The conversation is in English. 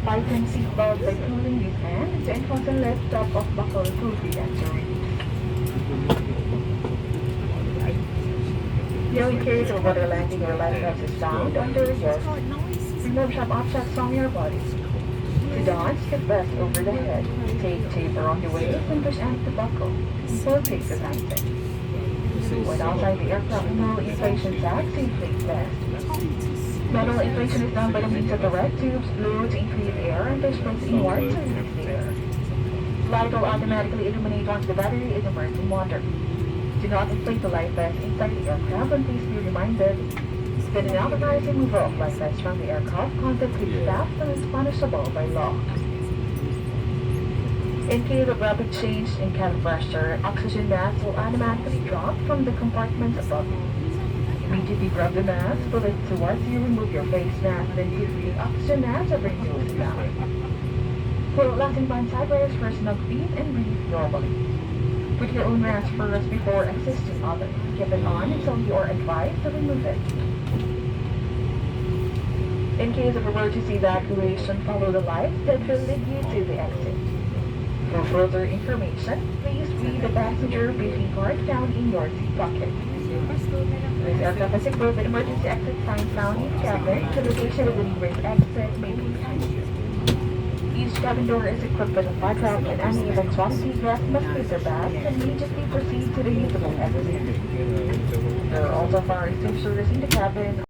Tighten seatbelt by pulling these ends and fasten left top of buckle to re-enter release. In case of whether landing or life vest is found under your remove sharp objects from your body. To don, skip vest over the head. Take tape around the waist and push end to buckle. Pull tape to tighten. When outside the aircraft, no inflation tag, safely vest. Metal inflation is done by the means of the red tubes, blow to increase air and push springs inward to release the air. Light will automatically illuminate once the battery is immersed in water. Do not inflate the life vest inside the aircraft, and please be reminded that an authorized removal of life vest from the aircraft constitutes theft and is punishable by law. In case of rapid change in cabin pressure, oxygen mask will automatically drop from the compartments above. Immediately grab the mask, pull it towards you, remove your face mask, then quickly the oxygen mask and bring it down. Pull lasting band sideways for a snug feet and breathe normally. Put your own mask first before assisting others. Keep it on until you are advised to remove it. In case of emergency evacuation, follow the lights that will lead you to the exit. For further information, please read the passenger briefing card found in your seat pocket. This aircraft has equipped an emergency exit sign found in cabin. The location of the nearest exit may be behind you. Each cabin door is equipped with a fire trap, and any eventuality, guests must leave their bags and immediately proceed to the usable exit. There are also fire extinguishers in the cabin.